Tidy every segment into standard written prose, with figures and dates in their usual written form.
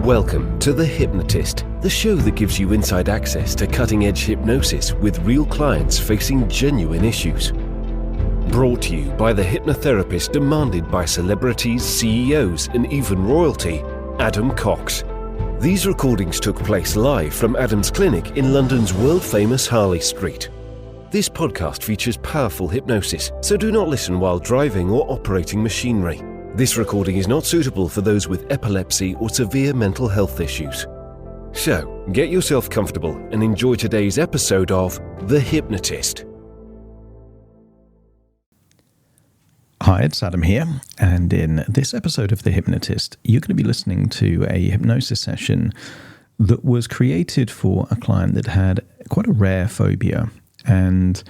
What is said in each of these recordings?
Welcome to The Hypnotist, the show that gives you inside access to cutting-edge hypnosis with real clients facing genuine issues. Brought to you by the hypnotherapist demanded by celebrities, CEOs, and even royalty, Adam Cox. These recordings took place live from Adam's clinic in London's world-famous Harley Street. This podcast features powerful hypnosis, so do not listen while driving or operating machinery. This recording is not suitable for those with epilepsy or severe mental health issues. So, get yourself comfortable and enjoy today's episode of The Hypnotist. Hi, it's Adam here, and in this episode of The Hypnotist, you're going to be listening to a hypnosis session that was created for a client that had quite a rare phobia. And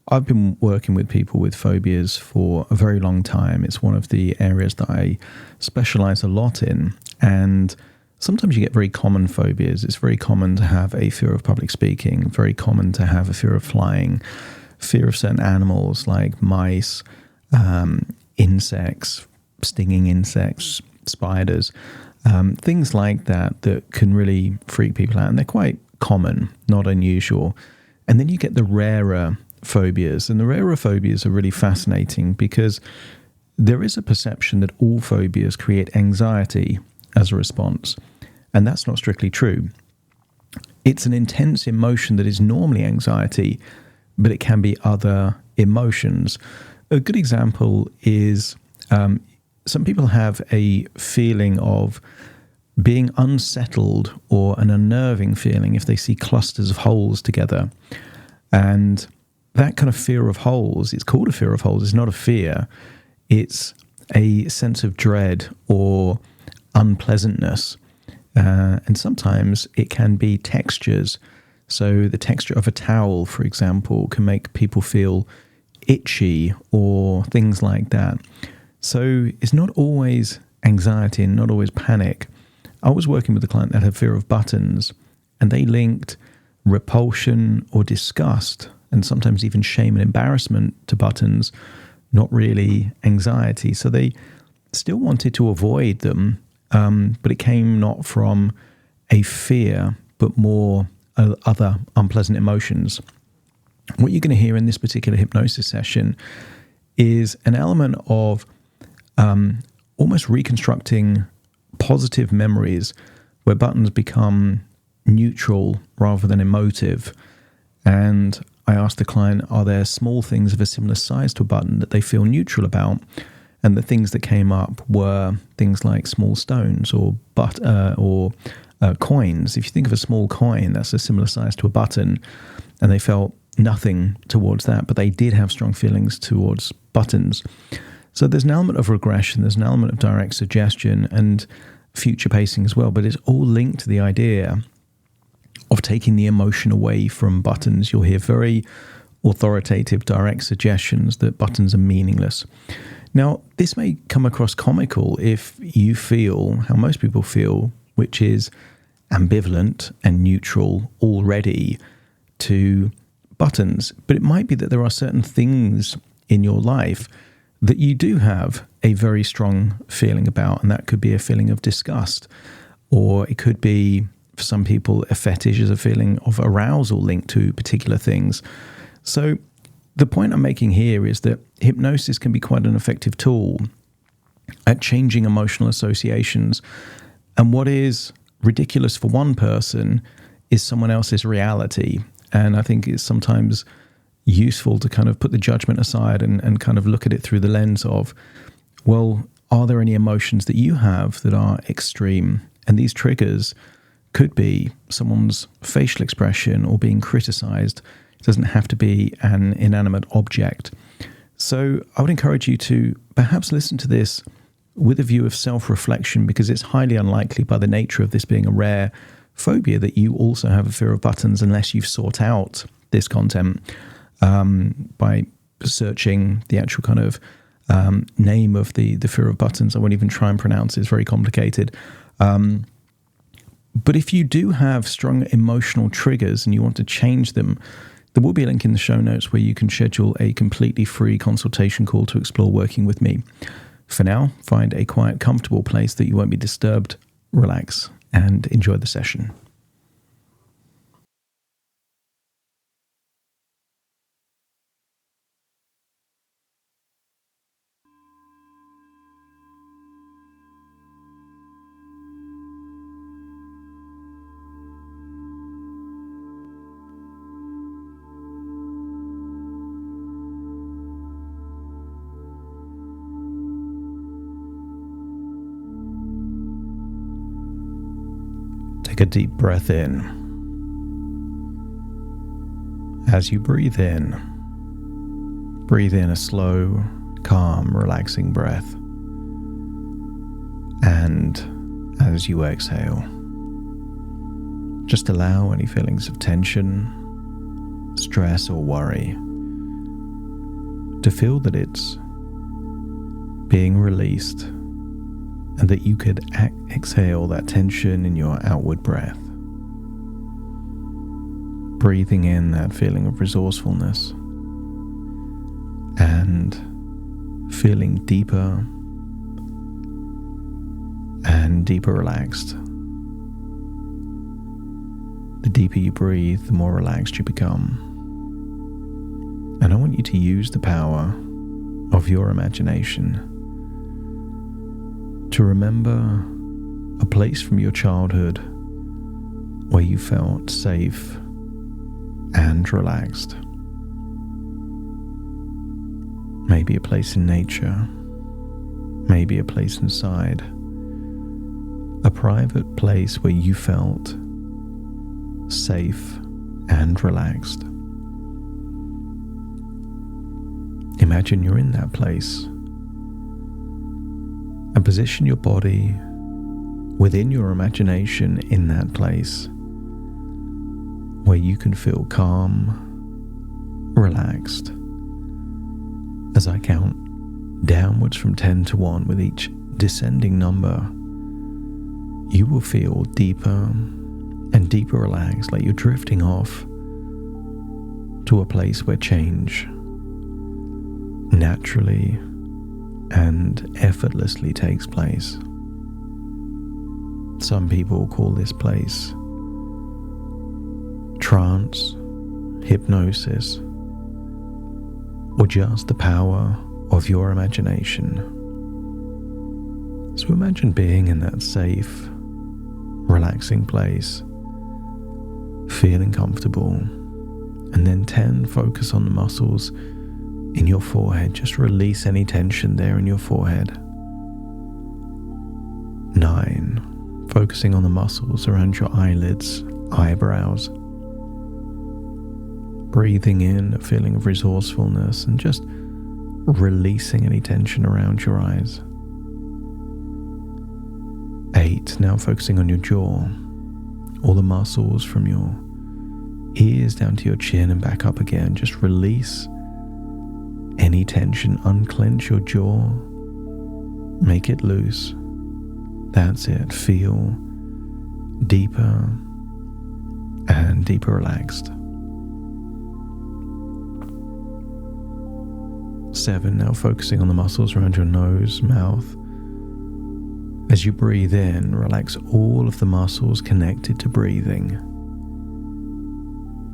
I've been working with people with phobias for a very long time. It's one of the areas that I specialize a lot in. And sometimes you get very common phobias. It's very common to have a fear of public speaking, very common to have a fear of flying, fear of certain animals like mice, insects, stinging insects, spiders, things like that can really freak people out. And they're quite common, not unusual. And then you get the rarer phobias. And the rarer phobias are really fascinating because there is a perception that all phobias create anxiety as a response. And that's not strictly true. It's an intense emotion that is normally anxiety, but it can be other emotions. A good example is some people have a feeling of being unsettled or an unnerving feeling if they see clusters of holes together. And that kind of fear of holes, it's called a fear of holes, it's not a fear. It's a sense of dread or unpleasantness. And sometimes it can be textures. So the texture of a towel, for example, can make people feel itchy or things like that. So it's not always anxiety and not always panic. I was working with a client that had fear of buttons, and they linked repulsion or disgust and sometimes even shame and embarrassment to buttons, not really anxiety. So they still wanted to avoid them, but it came not from a fear, but more other unpleasant emotions. What you're going to hear in this particular hypnosis session is an element of almost reconstructing positive memories where buttons become neutral rather than emotive. And I asked the client, are there small things of a similar size to a button that they feel neutral about? And the things that came up were things like small stones or coins. If you think of a small coin, that's a similar size to a button, and they felt nothing towards that, but they did have strong feelings towards buttons. So there's an element of regression, there's an element of direct suggestion and future pacing as well, but it's all linked to the idea of taking the emotion away from buttons. You'll hear very authoritative, direct suggestions that buttons are meaningless. Now, this may come across comical if you feel how most people feel, which is ambivalent and neutral already to buttons. But it might be that there are certain things in your life that you do have a very strong feeling about, and that could be a feeling of disgust, or it could be, for some people, a fetish is a feeling of arousal linked to particular things. So the point I'm making here is that hypnosis can be quite an effective tool at changing emotional associations. And what is ridiculous for one person is someone else's reality. And I think it's sometimes useful to kind of put the judgment aside and kind of look at it through the lens of, well, are there any emotions that you have that are extreme? And these triggers could be someone's facial expression or being criticized. It doesn't have to be an inanimate object. So I would encourage you to perhaps listen to this with a view of self-reflection, because it's highly unlikely by the nature of this being a rare phobia that you also have a fear of buttons unless you've sought out this content by searching the actual kind of name of the fear of buttons. I won't even try and pronounce it. It's very complicated. But if you do have strong emotional triggers and you want to change them, there will be a link in the show notes where you can schedule a completely free consultation call to explore working with me. For now, find a quiet, comfortable place that you won't be disturbed, relax, and enjoy the session. Take a deep breath in. As you breathe in a slow, calm, relaxing breath. And as you exhale, just allow any feelings of tension, stress, or worry to feel that it's being released, and that you could exhale that tension in your outward breath. Breathing in that feeling of resourcefulness and feeling deeper and deeper relaxed. The deeper you breathe, the more relaxed you become. And I want you to use the power of your imagination to remember a place from your childhood where you felt safe and relaxed. Maybe a place in nature, maybe a place inside, a private place where you felt safe and relaxed. Imagine you're in that place, and position your body within your imagination in that place where you can feel calm, relaxed. As I count downwards from 10 to 1, with each descending number, you will feel deeper and deeper relaxed, like you're drifting off to a place where change naturally and effortlessly takes place. Some people call this place trance, hypnosis, or just the power of your imagination. So imagine being in that safe, relaxing place, feeling comfortable, and then 10, focus on the muscles in your forehead. Just release any tension there in your forehead. 9, focusing on the muscles around your eyelids, eyebrows. Breathing in a feeling of resourcefulness and just releasing any tension around your eyes. 8, now focusing on your jaw, all the muscles from your ears down to your chin and back up again. Just release any tension, unclench your jaw, make it loose. That's it. Feel deeper and deeper relaxed. 7, now focusing on the muscles around your nose, mouth. As you breathe in, relax all of the muscles connected to breathing.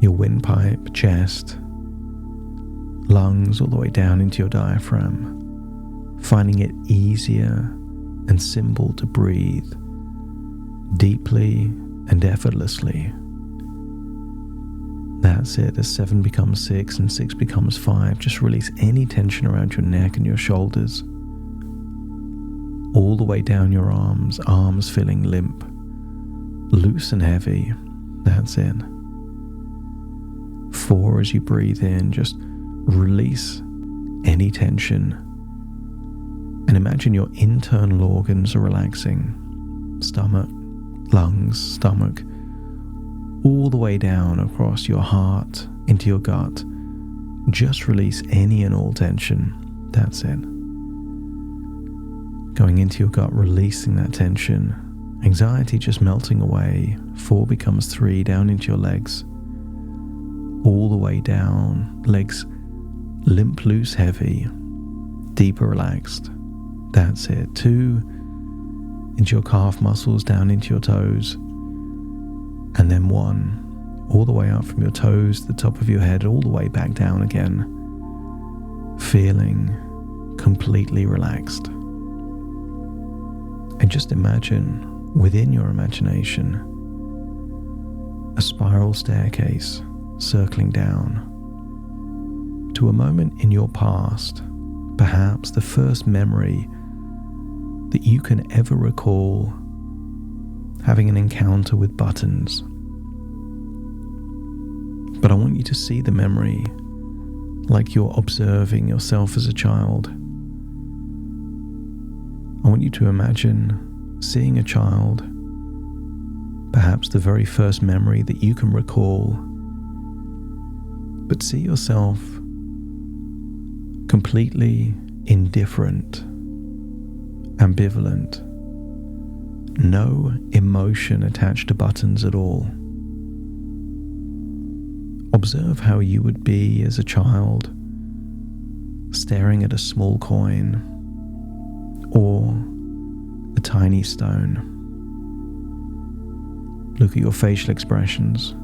Your windpipe, chest, lungs, all the way down into your diaphragm, finding it easier and simple to breathe deeply and effortlessly. That's it. As 7 becomes 6 and 6 becomes 5, just release any tension around your neck and your shoulders, all the way down your arms feeling limp, loose and heavy. That's it. 4, as you breathe in, just release any tension and imagine your internal organs are relaxing. Stomach, lungs, stomach, all the way down across your heart into your gut. Just release any and all tension. That's it. Going into your gut, releasing that tension. Anxiety just melting away. 4 becomes 3, down into your legs. All the way down. Legs limp, loose, heavy. Deeper relaxed. That's it. 2, into your calf muscles, down into your toes, and then 1 all the way up from your toes to the top of your head, all the way back down again, feeling completely relaxed. And just imagine, within your imagination, a spiral staircase circling down to a moment in your past, perhaps the first memory that you can ever recall having an encounter with buttons. But I want you to see the memory like you're observing yourself as a child. I want you to imagine seeing a child, perhaps the very first memory that you can recall, but see yourself completely indifferent, ambivalent, no emotion attached to buttons at all. Observe how you would be as a child, staring at a small coin or a tiny stone. Look at your facial expressions,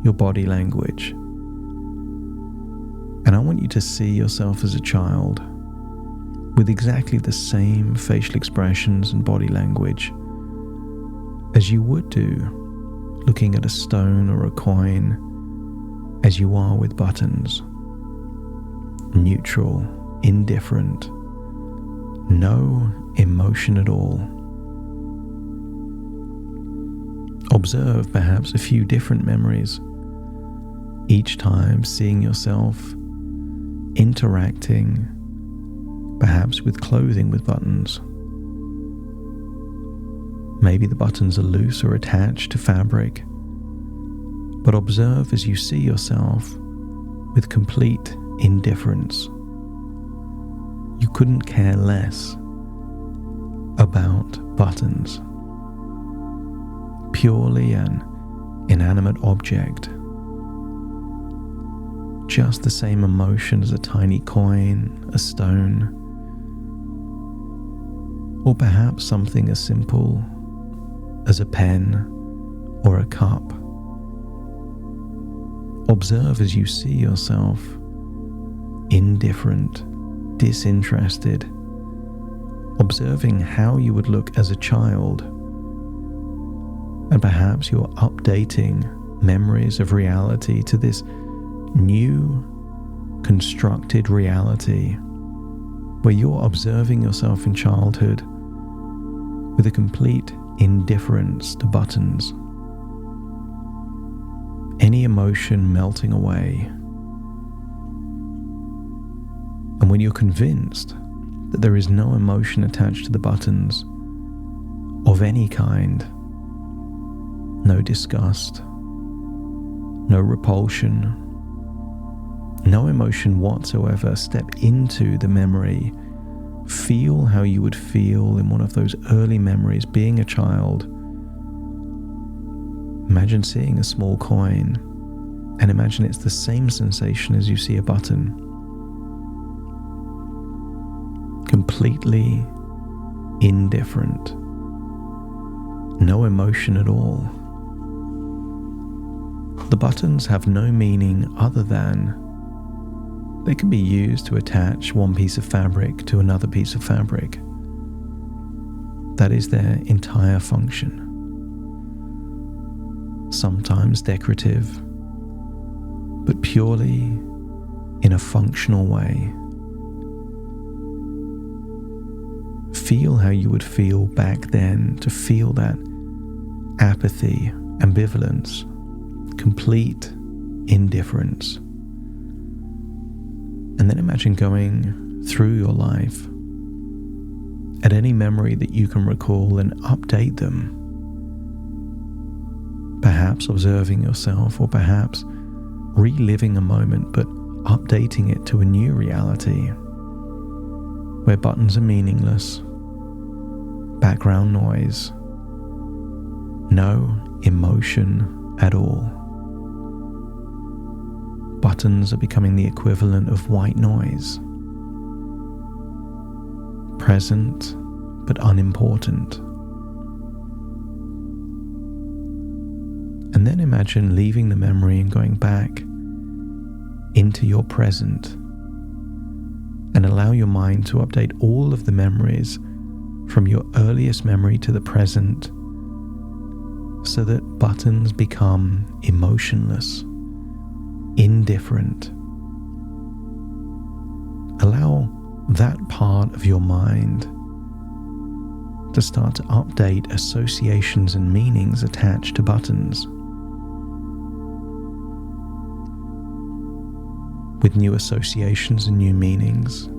your body language. And I want you to see yourself as a child with exactly the same facial expressions and body language as you would do looking at a stone or a coin, as you are with buttons. Neutral, indifferent, no emotion at all. Observe perhaps a few different memories, each time seeing yourself interacting, perhaps with clothing with buttons. Maybe the buttons are loose or attached to fabric, but observe as you see yourself with complete indifference. You couldn't care less about buttons. Purely an inanimate object. Just the same emotion as a tiny coin, a stone, or perhaps something as simple as a pen or a cup. Observe as you see yourself indifferent, disinterested, observing how you would look as a child, and perhaps you're updating memories of reality to this new constructed reality where you're observing yourself in childhood with a complete indifference to buttons. Any emotion melting away. And when you're convinced that there is no emotion attached to the buttons of any kind, no disgust, no repulsion, no emotion whatsoever, step into the memory. Feel how you would feel in one of those early memories being a child. Imagine seeing a small coin and imagine it's the same sensation as you see a button. Completely indifferent. No emotion at all. The buttons have no meaning other than they can be used to attach one piece of fabric to another piece of fabric. That is their entire function. Sometimes decorative, but purely in a functional way. Feel how you would feel back then to feel that apathy, ambivalence, complete indifference. And then imagine going through your life at any memory that you can recall and update them. Perhaps observing yourself or perhaps reliving a moment but updating it to a new reality where buttons are meaningless, background noise, no emotion at all. Buttons are becoming the equivalent of white noise. Present but unimportant. And then imagine leaving the memory and going back into your present, and allow your mind to update all of the memories from your earliest memory to the present, so that buttons become emotionless, indifferent. Allow that part of your mind to start to update associations and meanings attached to buttons. With new associations and new meanings,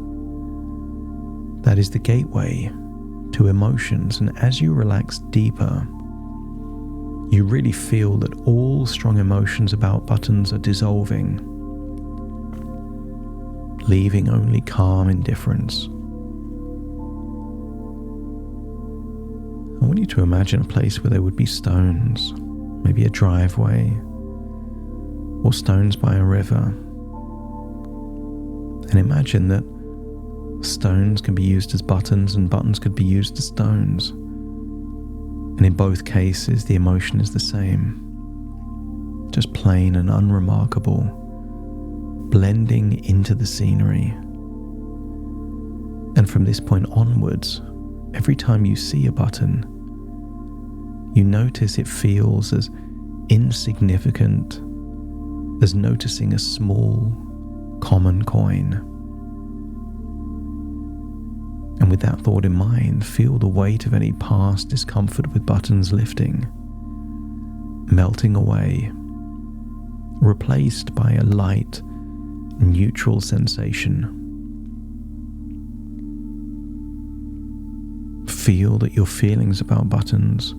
that is the gateway to emotions, and as you relax deeper, you really feel that all strong emotions about buttons are dissolving, leaving only calm indifference. I want you to imagine a place where there would be stones, maybe a driveway, or stones by a river. And imagine that stones can be used as buttons and buttons could be used as stones. And in both cases, the emotion is the same. Just plain and unremarkable, blending into the scenery. And from this point onwards, every time you see a button, you notice it feels as insignificant as noticing a small, common coin. And with that thought in mind, feel the weight of any past discomfort with buttons lifting, melting away, replaced by a light, neutral sensation. Feel that your feelings about buttons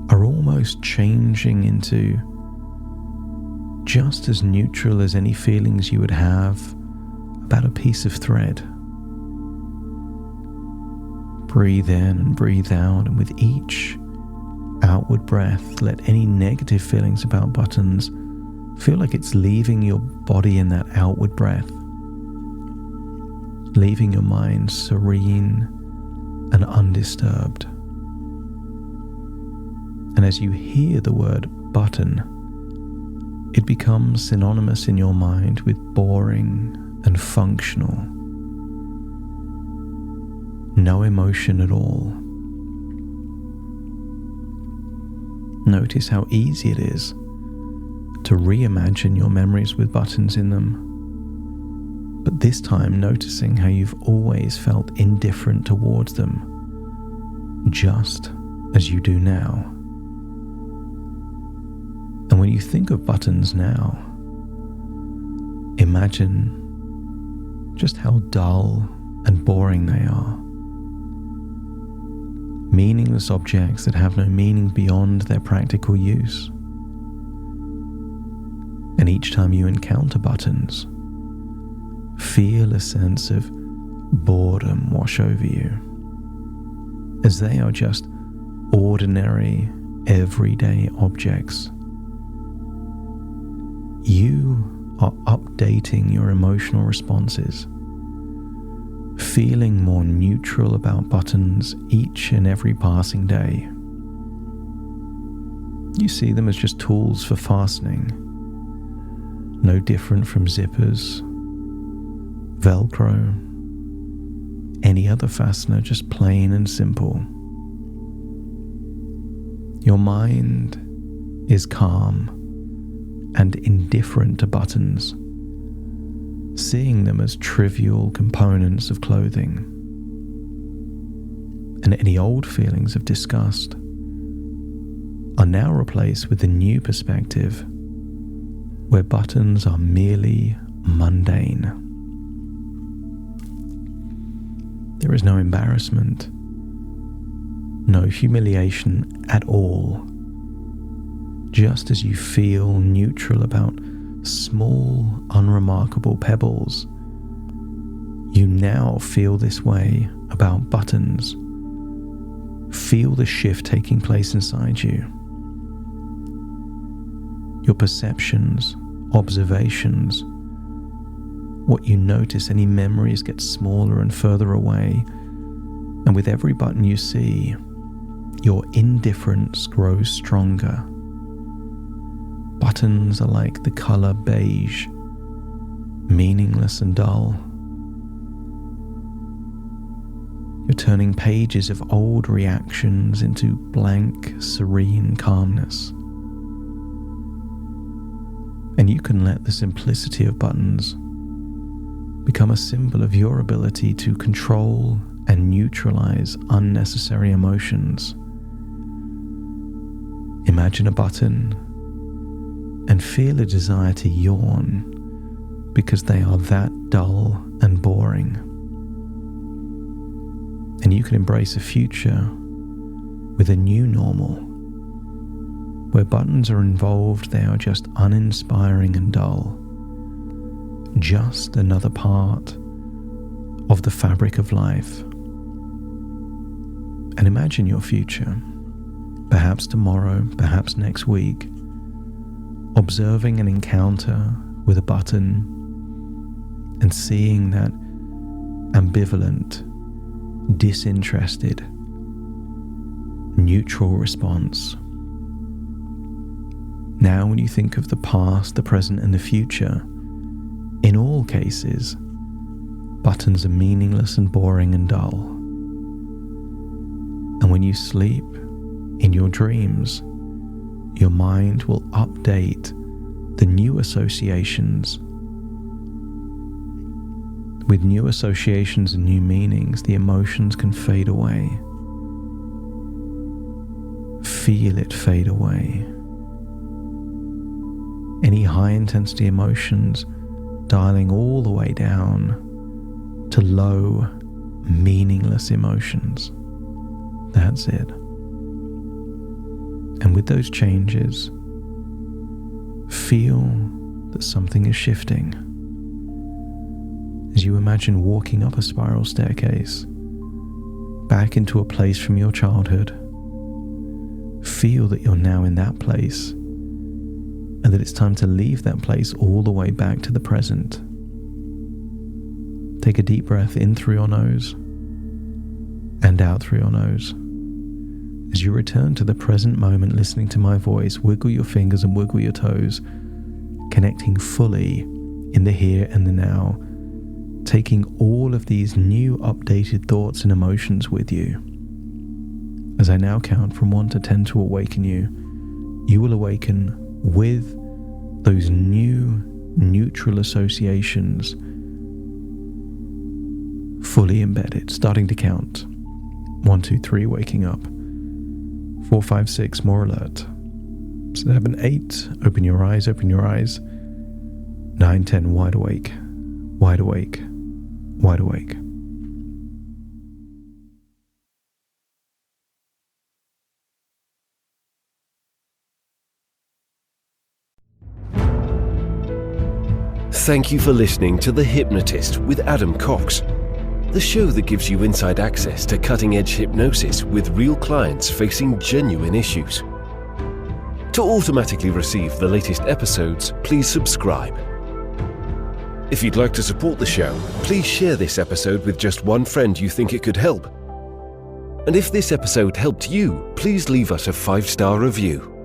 are almost changing into just as neutral as any feelings you would have about a piece of thread. Breathe in and breathe out, and with each outward breath, let any negative feelings about buttons feel like it's leaving your body in that outward breath, leaving your mind serene and undisturbed. And as you hear the word button, it becomes synonymous in your mind with boring and functional. No emotion at all. Notice how easy it is to reimagine your memories with buttons in them, but this time noticing how you've always felt indifferent towards them, just as you do now. And when you think of buttons now, imagine just how dull and boring they are. Meaningless objects that have no meaning beyond their practical use. And each time you encounter buttons, feel a sense of boredom wash over you, as they are just ordinary, everyday objects. You are updating your emotional responses, feeling more neutral about buttons each and every passing day. You see them as just tools for fastening, no different from zippers, Velcro, any other fastener, just plain and simple. Your mind is calm and indifferent to buttons, seeing them as trivial components of clothing. And any old feelings of disgust are now replaced with a new perspective where buttons are merely mundane. There is no embarrassment, no humiliation at all. Just as you feel neutral about small, unremarkable pebbles, you now feel this way about buttons. Feel the shift taking place inside you. Your perceptions, observations, what you notice, any memories get smaller and further away, and with every button you see, your indifference grows stronger. Buttons are like the color beige, meaningless and dull. You're turning pages of old reactions into blank, serene calmness. And you can let the simplicity of buttons become a symbol of your ability to control and neutralize unnecessary emotions. Imagine a button and feel a desire to yawn because they are that dull and boring. And you can embrace a future with a new normal. Where buttons are involved, they are just uninspiring and dull. Just another part of the fabric of life. And imagine your future, perhaps tomorrow, perhaps next week, observing an encounter with a button and seeing that ambivalent, disinterested, neutral response. Now, when you think of the past, the present, and the future, in all cases, buttons are meaningless and boring and dull. And when you sleep, in your dreams, your mind will update the new associations. With new associations and new meanings, the emotions can fade away. Feel it fade away. Any high-intensity emotions dialing all the way down to low, meaningless emotions. That's it. And with those changes, feel that something is shifting. As you imagine walking up a spiral staircase, back into a place from your childhood, feel that you're now in that place, and that it's time to leave that place all the way back to the present. Take a deep breath in through your nose and out through your nose. As you return to the present moment, listening to my voice, wiggle your fingers and wiggle your toes, connecting fully in the here and the now, taking all of these new updated thoughts and emotions with you. As I now count from 1 to 10 to awaken you, you will awaken with those new neutral associations fully embedded, starting to count. 1, 2, 3, waking up. 4, 5, 6, more alert. 7, 8, open your eyes, open your eyes. 9, 10, wide awake, wide awake, wide awake. Thank you for listening to The Hypnotist with Adam Cox, the show that gives you inside access to cutting-edge hypnosis with real clients facing genuine issues. To automatically receive the latest episodes, please subscribe. If you'd like to support the show, please share this episode with just one friend you think it could help. And if this episode helped you, please leave us a 5-star review.